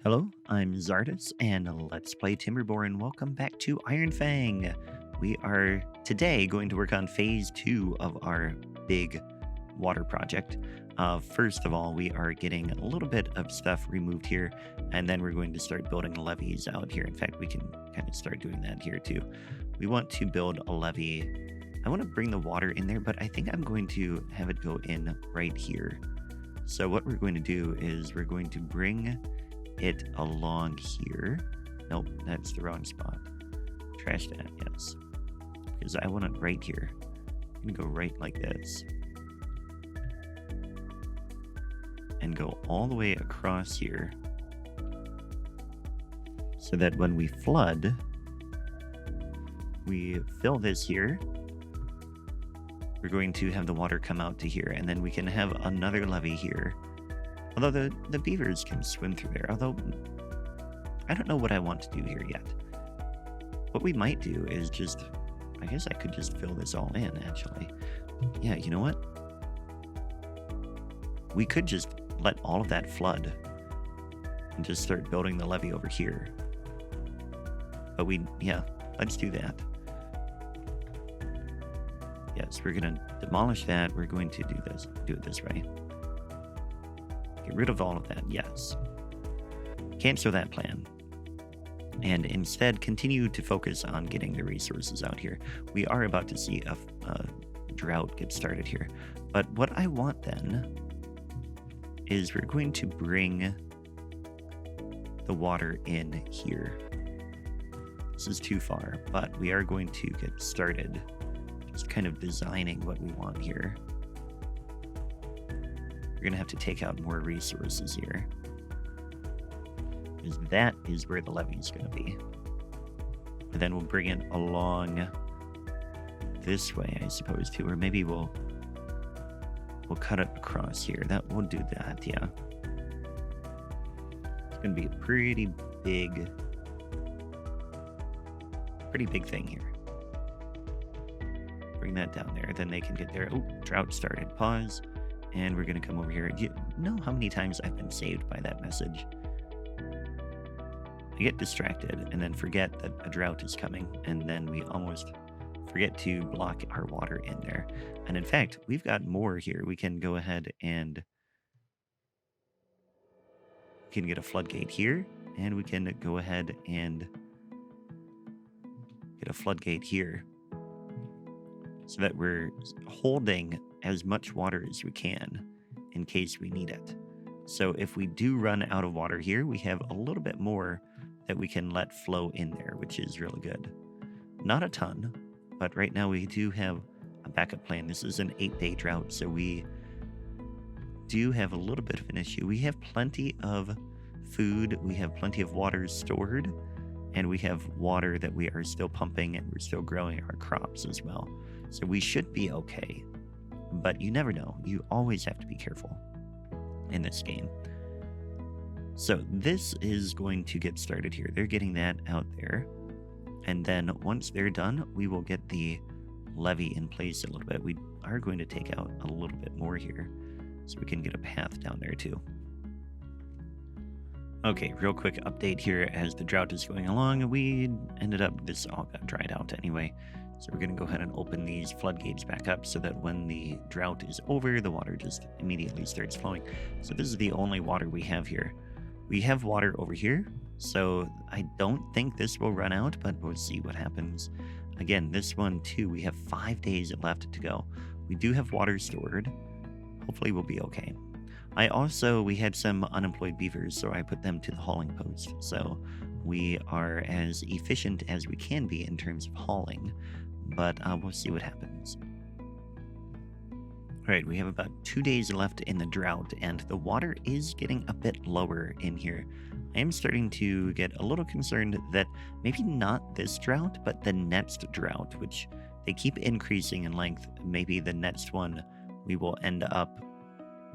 Hello, I'm Czardus, and let's play Timberborn. Welcome back to Ironfang. We are today going to work on phase 2 of our big water project. First of all, we are getting a little bit of stuff removed here, and then we're going to start building levees out here. In fact, we can kind of start doing that here too. We want to build a levee. I want to bring the water in there, but I think I'm going to have it go in right here. So what we're going to do is we're going to bring it along here. Nope, that's the wrong spot. Trash that, yes. Because I want it right here. I'm gonna go right like this. And go all the way across here. So that when we flood, we fill this here. We're going to have the water come out to here, and then we can have another levee here. Although the beavers can swim through there. Although, I don't know what I want to do here yet. What we might do is just... I guess I could just fill this all in, actually. Yeah, you know what? We could just let all of that flood. And just start building the levee over here. But yeah, let's do that. Yes, we're going to demolish that. We're going to do it this way. Get rid of all of that, yes. Cancel that plan. And instead, continue to focus on getting the resources out here. We are about to see a drought get started here. But what I want then is we're going to bring the water in here. This is too far, but we are going to get started just kind of designing what we want here. We're going to have to take out more resources here. Because that is where the levee is going to be. And then we'll bring it along this way, I suppose, too. Or maybe we'll cut it across here. We'll do that, yeah. It's going to be a pretty big thing here. Bring that down there. Then they can get there. Oh, drought started. Pause. And we're going to come over here. You know how many times I've been saved by that message? I get distracted and then forget that a drought is coming. And then we almost forget to block our water in there. And in fact, we've got more here. We can go ahead and we can get a floodgate here. And we can go ahead and get a floodgate here. So that we're holding as much water as we can in case we need it. So if we do run out of water here, we have a little bit more that we can let flow in there, which is really good. Not a ton, but right now we do have a backup plan. This is an 8-day drought, so we do have a little bit of an issue. We have plenty of food, we have plenty of water stored, and we have water that we are still pumping, and we're still growing our crops as well. So we should be okay. But you never know. You always have to be careful in this game. So this is going to get started here. They're getting that out there. And then once they're done, we will get the levee in place a little bit. We are going to take out a little bit more here so we can get a path down there too. Okay, real quick update here as the drought is going along. We ended up, this all got dried out anyway. So we're going to go ahead and open these floodgates back up so that when the drought is over, the water just immediately starts flowing. So this is the only water we have here. We have water over here, so I don't think this will run out, but we'll see what happens. Again, this one too, we have 5 days left to go. We do have water stored. Hopefully we'll be okay. We had some unemployed beavers, so I put them to the hauling post. So we are as efficient as we can be in terms of hauling. But we'll see what happens. All right, we have about 2 days left in the drought, and the water is getting a bit lower in here. I am starting to get a little concerned that maybe not this drought, but the next drought, which they keep increasing in length. Maybe the next one, we will end up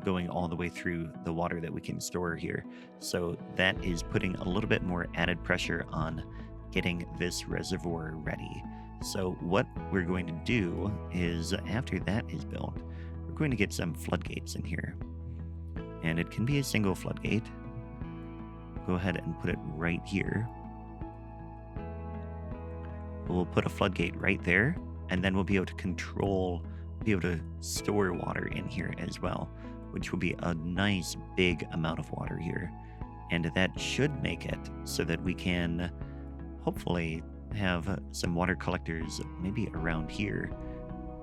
going all the way through the water that we can store here. So that is putting a little bit more added pressure on getting this reservoir ready. So what we're going to do is, after that is built, we're going to get some floodgates in here. And it can be a single floodgate. go ahead and put it right here. We'll put a floodgate right there, and then we'll be able to be able to store water in here as well, which will be a nice big amount of water here. And that should make it so that we can hopefully have some water collectors maybe around here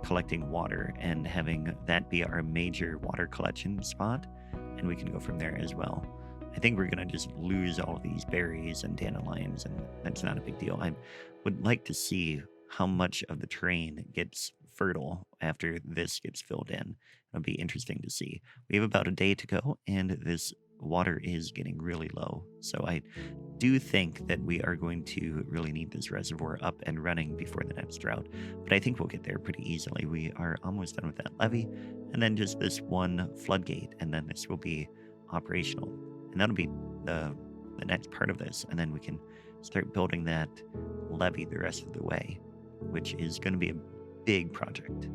collecting water and having that be our major water collection spot. And we can go from there as well. I think we're going to just lose all of these berries and dandelions, and that's not a big deal. I would like to see how much of the terrain gets fertile after this gets filled in. It'll be interesting to see. We have about a day to go, and this water is getting really low. So I do think that we are going to really need this reservoir up and running before the next drought. But I think we'll get there pretty easily. We are almost done with that levee, and then just this one floodgate, and then this will be operational. And that'll be the next part of this. And then we can start building that levee the rest of the way, which is going to be a big project.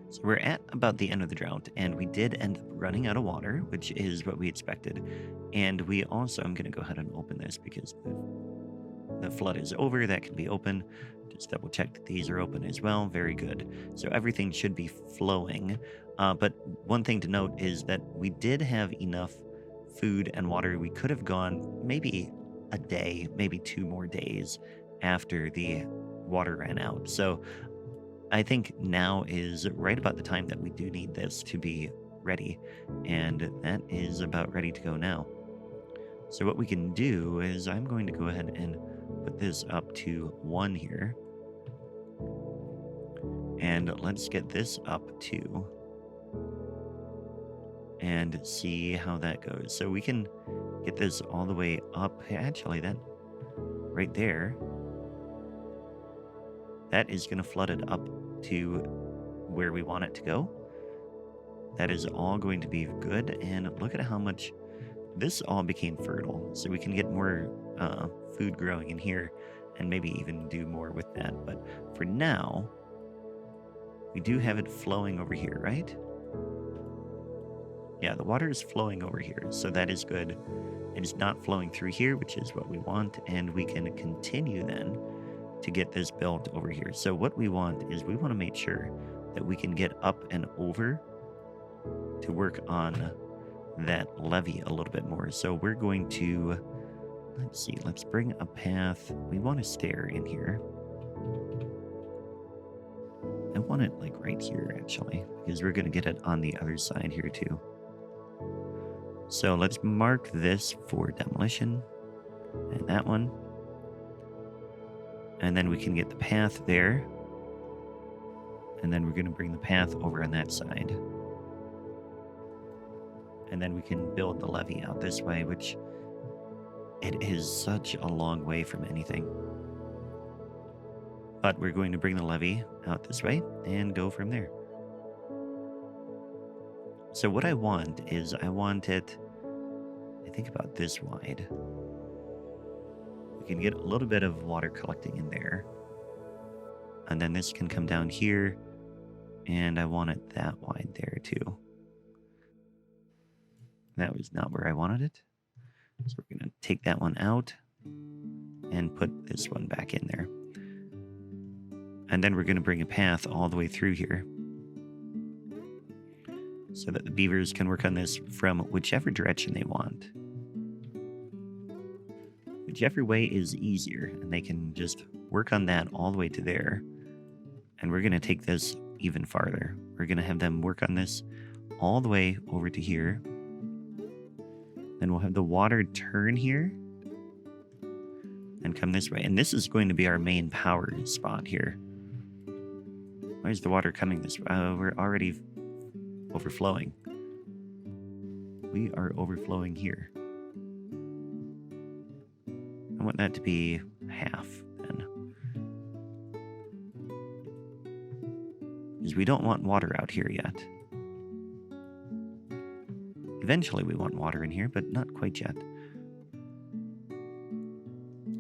So we're at about the end of the drought, and we did end up running out of water, which is what we expected. And we also, I'm going to go ahead and open this because the flood is over. That can be open. Just double check that these are open as well. Very good. So everything should be flowing. But one thing to note is that we did have enough food and water. We could have gone maybe a day, maybe 2 more days after the water ran out. So I think now is right about the time that we do need this to be ready. And that is about ready to go now. So what we can do is I'm going to go ahead and put this up to 1 here. And let's get this up to and see how that goes. So we can get this all the way up. Actually, that right there, that is going to flood it up to where we want it to go. That is all going to be good. And look at how much this all became fertile. So we can get more food growing in here and maybe even do more with that. But for now, we do have it flowing over here, right? Yeah, the water is flowing over here, so that is good. It is not flowing through here, which is what we want, and we can continue then to get this built over here. So what we want is we want to make sure that we can get up and over to work on that levee a little bit more. So we're going to, let's see, let's bring a path. We want a stair in here. I want it like right here, actually, because we're going to get it on the other side here too. So let's mark this for demolition and that one. And then we can get the path there. And then we're going to bring the path over on that side. And then we can build the levee out this way, which it is such a long way from anything. But we're going to bring the levee out this way and go from there. So what I want is I want it, I think about this wide. We can get a little bit of water collecting in there. And then this can come down here. And I want it that wide there too. That was not where I wanted it. So we're going to take that one out and put this one back in there. And then we're going to bring a path all the way through here so that the beavers can work on this from whichever direction they want. Whichever way is easier, and they can just work on that all the way to there. And we're going to take this even farther. We're going to have them work on this all the way over to here. Then we'll have the water turn here and come this way. And this is going to be our main power spot here. Why is the water coming this way? We're already overflowing. We are overflowing here. I want that to be half then. Because we don't want water out here yet. Eventually we want water in here, but not quite yet.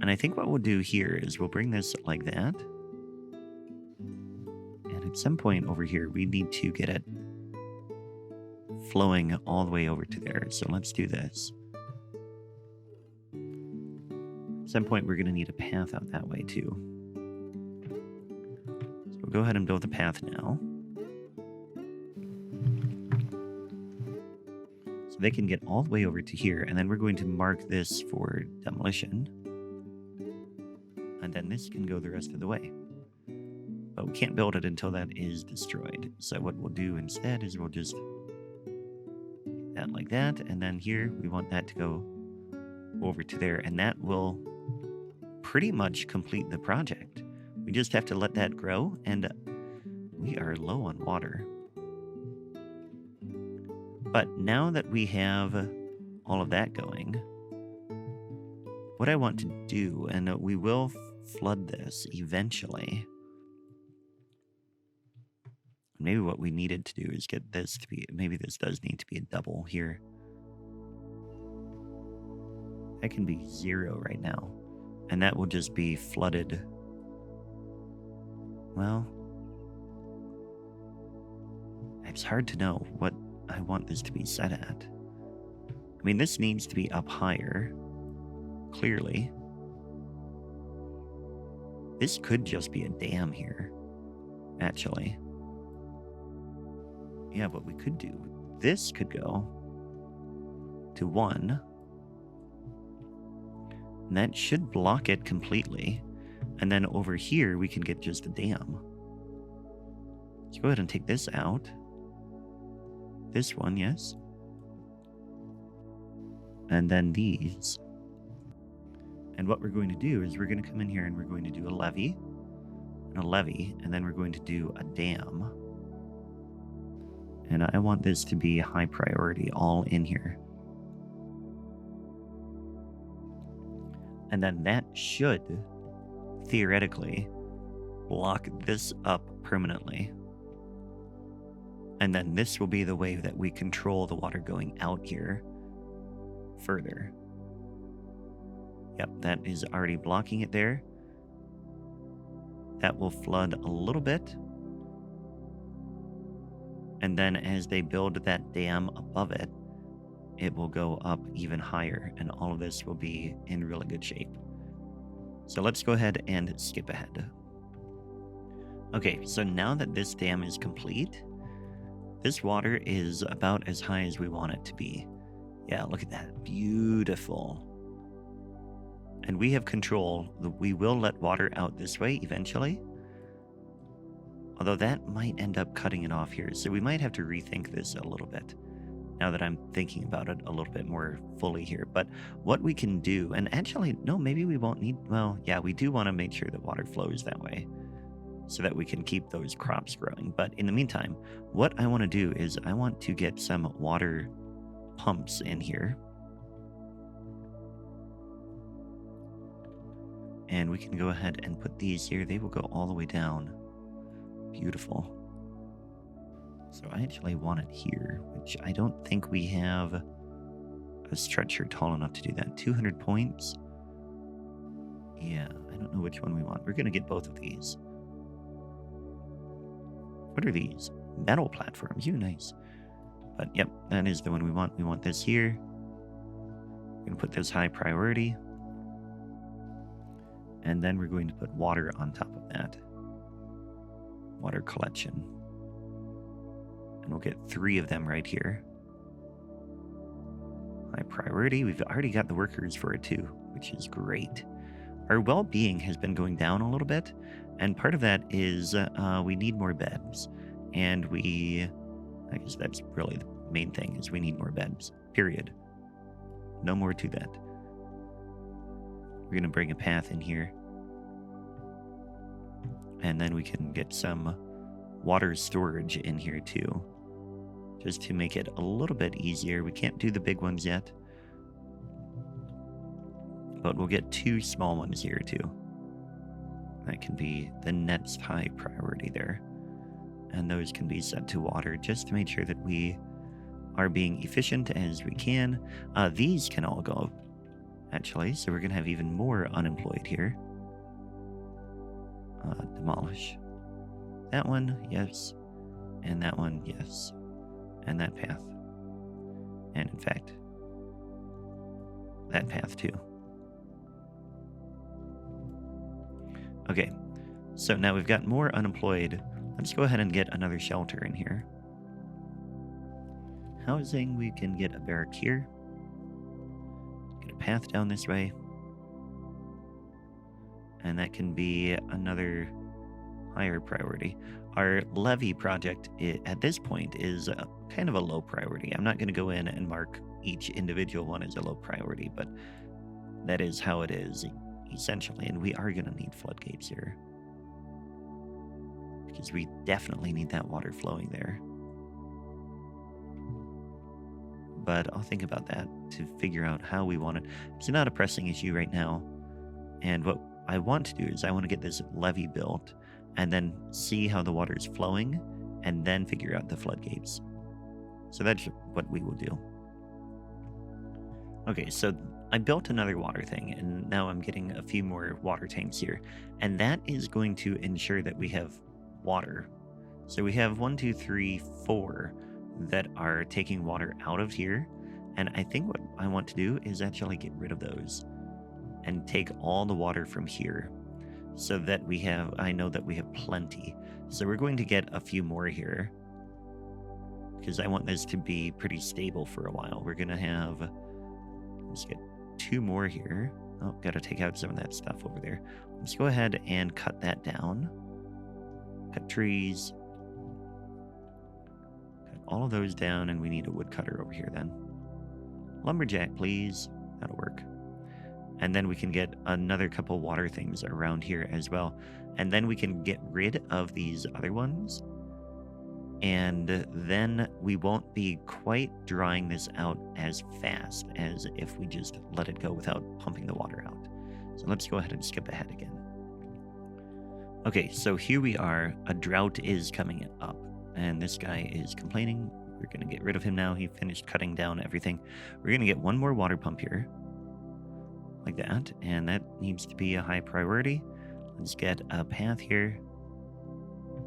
And I think what we'll do here is we'll bring this like that. And at some point over here, we need to get it flowing all the way over to there. So let's do this. At some point, we're going to need a path out that way, too. So we'll go ahead and build the path now. So they can get all the way over to here, and then we're going to mark this for demolition. And then this can go the rest of the way. But we can't build it until that is destroyed. So what we'll do instead is we'll just do that like that, and then here we want that to go over to there, and that will pretty much complete the project. We just have to let that grow, and we are low on water. But now that we have all of that going, what I want to do, and we will flood this eventually. Maybe what we needed to do is get this to be, maybe this does need to be a double here. That can be 0 right now. And that will just be flooded. Well, it's hard to know what I want this to be set at. I mean, this needs to be up higher, clearly. This could just be a dam here, actually. Yeah, what we could do, this could go to 1. And that should block it completely. And then over here, we can get just a dam. Let's go ahead and take this out. This one, yes. And then these. And what we're going to do is we're going to come in here and we're going to do a levee. And a levee. And then we're going to do a dam. And I want this to be high priority all in here. And then that should, theoretically, block this up permanently. And then this will be the way that we control the water going out here further. Yep, that is already blocking it there. That will flood a little bit. And then as they build that dam above it, it will go up even higher, and all of this will be in really good shape. So let's go ahead and skip ahead. Okay, so now that this dam is complete, this water is about as high as we want it to be. Yeah, look at that. Beautiful. And we have control. We will let water out this way eventually. Although that might end up cutting it off here. So we might have to rethink this a little bit, now that I'm thinking about it a little bit more fully here. But what we can do, and actually, no, maybe we won't need, well, yeah, we do want to make sure that water flows that way so that we can keep those crops growing. But in the meantime, what I want to do is I want to get some water pumps in here. And we can go ahead and put these here. They will go all the way down. Beautiful. So I actually want it here, which I don't think we have a structure tall enough to do that. 200 points. Yeah, I don't know which one we want. We're going to get both of these. What are these? Metal platforms. You nice. But yep, that is the one we want. We want this here. We're going to put this high priority. And then we're going to put water on top of that. Water collection. And we'll get 3 of them right here. High priority. We've already got the workers for it too, which is great. Our well-being has been going down a little bit, and part of that is we need more beds. And I guess that's really the main thing, is we need more beds, period. No more to that. We're going to bring a path in here. And then we can get some water storage in here too, just to make it a little bit easier. We can't do the big ones yet, but we'll get 2 small ones here too. That can be the next high priority there. And those can be set to water just to make sure that we are being efficient as we can. These can all go, actually, so we're going to have even more unemployed here. Demolish. That one, yes. And that one, yes. And that path. And in fact, that path too. Okay, so now we've got more unemployed. Let's go ahead and get another shelter in here. Housing, we can get a barrack here. Get a path down this way. And that can be another higher priority. Our levee project at this point is kind of a low priority. I'm not going to go in and mark each individual one as a low priority, but that is how it is essentially. And we are going to need floodgates here because we definitely need that water flowing there. But I'll think about that to figure out how we want it. It's not a pressing issue right now. And what I want to do is I want to get this levee built and then see how the water is flowing and then figure out the floodgates. So that's what we will do. Okay, so I built another water thing and now I'm getting a few more water tanks here. And that is going to ensure that we have water. So we have 1, 2, 3, 4 that are taking water out of here. And I think what I want to do is actually get rid of those and take all the water from here so that we have, I know that we have plenty. So we're going to get a few more here because I want this to be pretty stable for a while. We're going to have, let's get 2 more here. Oh, got to take out some of that stuff over there. Let's go ahead and cut that down. Cut trees. Cut all of those down, and we need a woodcutter over here then. Lumberjack, please. That'll work. And then we can get another couple water things around here as well. And then we can get rid of these other ones. And then we won't be quite drying this out as fast as if we just let it go without pumping the water out. So let's go ahead and skip ahead again. Okay, so here we are. A drought is coming up. And this guy is complaining. We're going to get rid of him now. He finished cutting down everything. We're going to get one more water pump here. Like that, and that needs to be a high priority. Let's get a path here.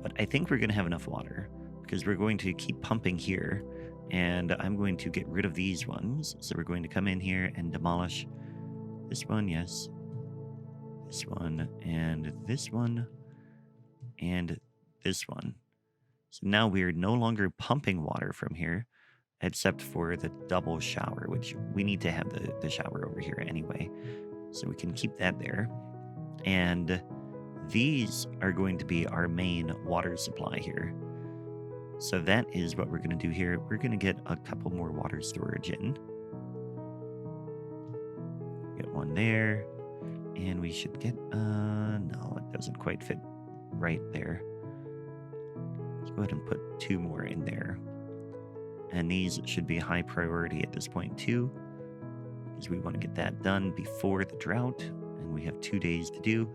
But I think we're going to have enough water because we're going to keep pumping here, and I'm going to get rid of these ones. So we're going to come in here and demolish this one, yes, this one, and this one, and this one. So now we're no longer pumping water from here, except for the double shower, which we need to have the shower over here anyway. So we can keep that there. And these are going to be our main water supply here. So that is what we're going to do here. We're going to get a couple more water storage in. Get one there. And we should get, no, it doesn't quite fit right there. Let's go ahead and put 2 more in there. And these should be high priority at this point too, because we want to get that done before the drought, and we have 2 days to do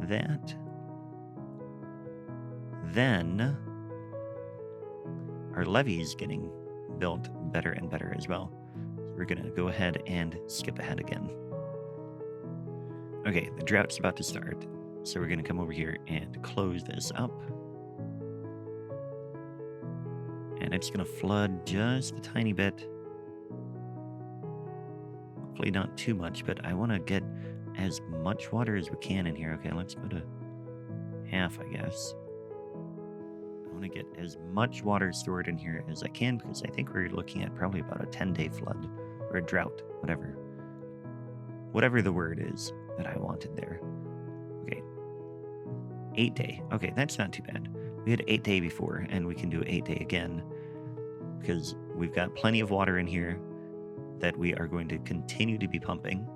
that. Then our levee is getting built better and better as well. So we're going to go ahead and skip ahead again. Okay, the drought's about to start, so we're going to come over here and close this up. And it's going to flood just a tiny bit. Hopefully not too much, but I want to get as much water as we can in here. Okay, let's go to half, I guess. I want to get as much water stored in here as I can because I think we're looking at probably about a 10-day flood or a drought, whatever the word is that I wanted there. Okay, 8-day. Okay, that's not too bad. We had 8-day before, and we can do 8-day again because we've got plenty of water in here that we are going to continue to be pumping,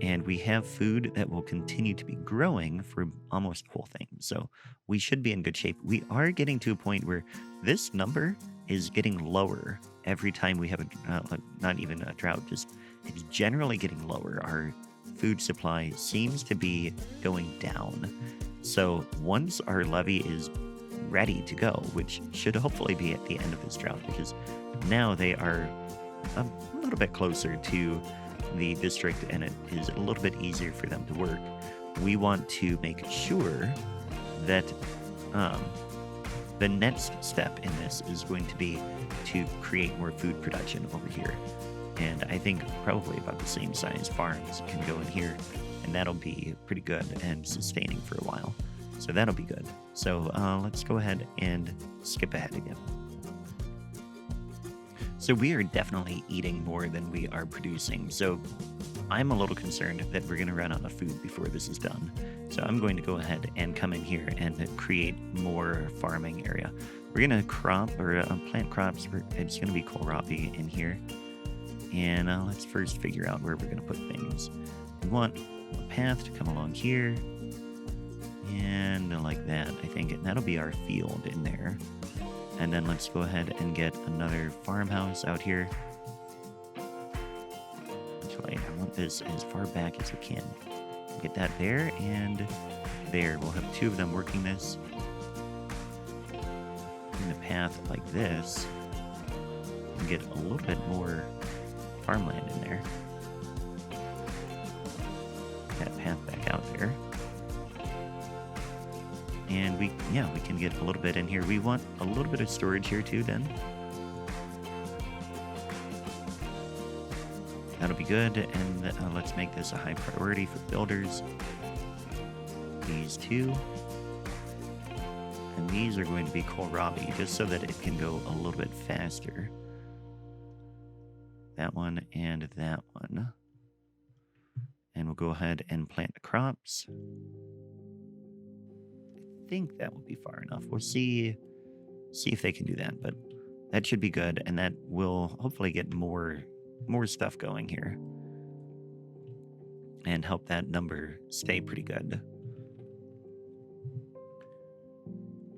and we have food that will continue to be growing for almost the whole thing. So we should be in good shape. We are getting to a point where this number is getting lower every time we have not even a drought, just it's generally getting lower. Our food supply seems to be going down. So once our levee is ready to go, which should hopefully be at the end of this drought, because now they are a little bit closer to the district and it is a little bit easier for them to work. We want to make sure that the next step in this is going to be to create more food production over here. And I think probably about the same size farms can go in here and that'll be pretty good and sustaining for a while. So that'll be good. So let's go ahead and skip ahead again. So we are definitely eating more than we are producing. So I'm a little concerned that we're going to run out of food before this is done. So I'm going to go ahead and come in here and create more farming area. We're going to plant crops. It's going to be kohlrabi in here. And let's first figure out where we're going to put things. We want a path to come along here. And like that, I think. And that'll be our field in there. And then let's go ahead and get another farmhouse out here. Actually, I want this as far back as we can. Get that there and there. We'll have two of them working this. In the path like this, and get a little bit more farmland in there. That path back out there. And we can get a little bit in here. We want a little bit of storage here too then. That'll be good. And let's make this a high priority for builders. These two. And these are going to be kohlrabi, just so that it can go a little bit faster. That one and that one. And we'll go ahead and plant the crops. I think that will be far enough. We'll see if they can do that, but that should be good, and that will hopefully get more stuff going here and help that number stay pretty good.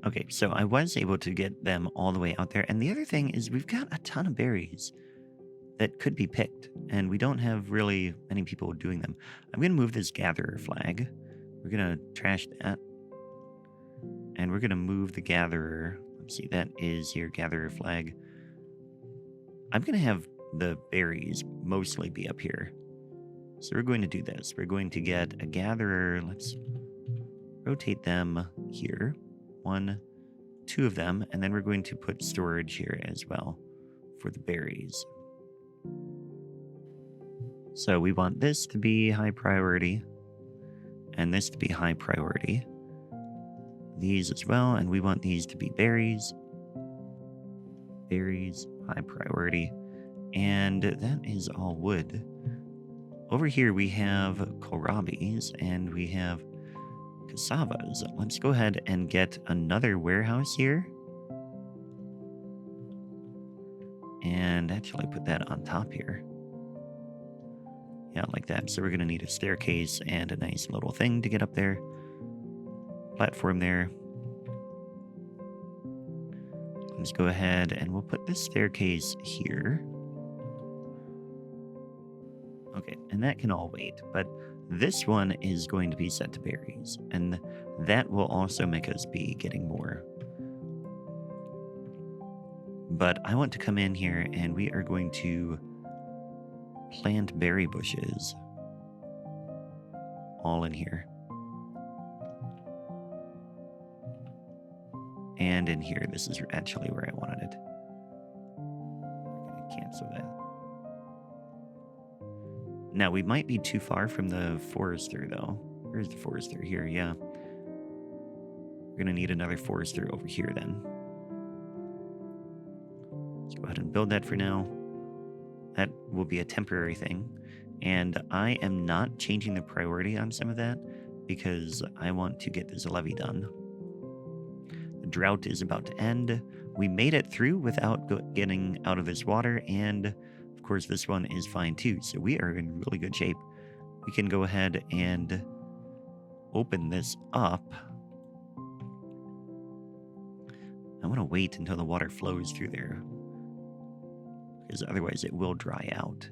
Okay, so I was able to get them all the way out there, and the other thing is we've got a ton of berries that could be picked, and we don't have really many people doing them. I'm going to move this gatherer flag. We're going to trash that. And we're going to move the gatherer. Let's see, that is your gatherer flag. I'm going to have the berries mostly be up here. So we're going to do this. We're going to get a gatherer. Let's rotate them here. 1, 2 of them. And then we're going to put storage here as well for the berries. So we want this to be high priority. And this to be high priority. These as well, and we want these to be berries. Berries, high priority. And that is all wood. Over here we have kohlrabis and we have cassavas. Let's go ahead and get another warehouse here. And actually put that on top here. Yeah, like that. So we're going to need a staircase and a nice little thing to get up there. Platform there. Let's go ahead and we'll put this staircase here. Okay, and that can all wait, but this one is going to be set to berries, and that will also make us be getting more. But I want to come in here and we are going to plant berry bushes all in here. And in here, this is actually where I wanted it. We're going to cancel that. Now, we might be too far from the forester, though. Where's the forester? Here, yeah. We're going to need another forester over here, then. Let's go ahead and build that for now. That will be a temporary thing. And I am not changing the priority on some of that because I want to get this levee done. The drought is about to end. We made it through without getting out of this water, and of course this one is fine too, so we are in really good shape. We can go ahead and open this up. I want to wait until the water flows through there, because otherwise it will dry out.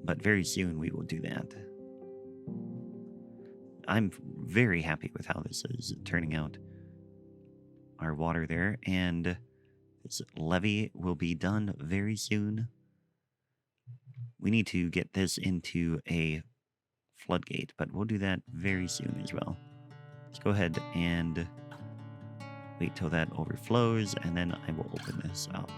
But very soon we will do that. I'm very happy with how this is turning out. Our water there, and this levee will be done very soon. We need to get this into a floodgate, but we'll do that very soon as well. Let's go ahead and wait till that overflows, and then I will open this up.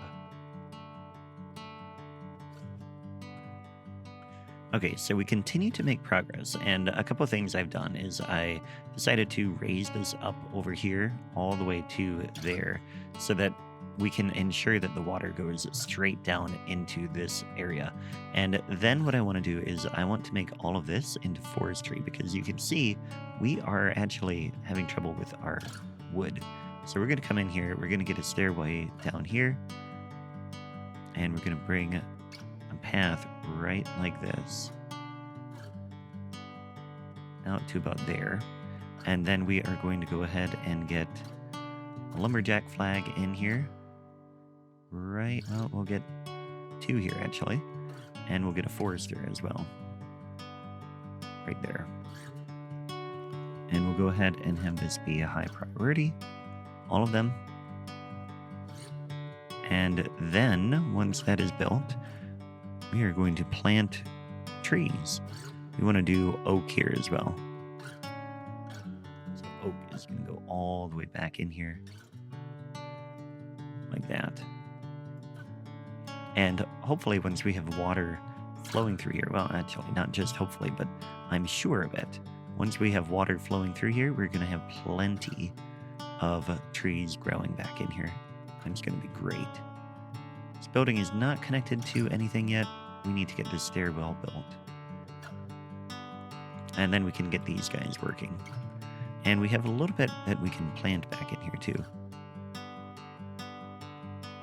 Okay, so we continue to make progress, and a couple of things I've done is I decided to raise this up over here all the way to there so that we can ensure that the water goes straight down into this area. And then what I want to do is I want to make all of this into forestry because you can see we are actually having trouble with our wood. So we're going to come in here, we're going to get a stairway down here, and we're going to bring a path right like this out to about there, and then we are going to go ahead and get a lumberjack flag in here right. Well, we'll get 2 here actually, and we'll get a forester as well right there, and we'll go ahead and have this be a high priority, all of them. And then once that is built, we are going to plant trees. We want to do oak here as well. So oak is going to go all the way back in here like that. And hopefully once we have water flowing through here, well, actually not just hopefully, but I'm sure of it. Once we have water flowing through here, we're going to have plenty of trees growing back in here. It's going to be great. This building is not connected to anything yet. We need to get this stairwell built. And then we can get these guys working. And we have a little bit that we can plant back in here too.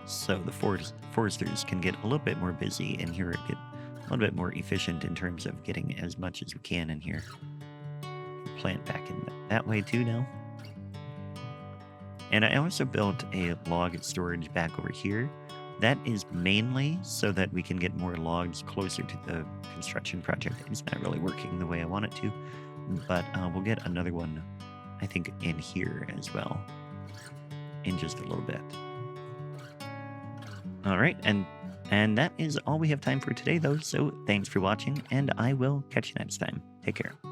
So the foresters can get a little bit more busy in here, get a little bit more efficient in terms of getting as much as we can in here. Plant back in that way too now. And I also built a log storage back over here. That is mainly so that we can get more logs closer to the construction project. It's not really working the way I want it to, but we'll get another one, I think, in here as well in just a little bit. All right, and that is all we have time for today, though. So thanks for watching, and I will catch you next time. Take care.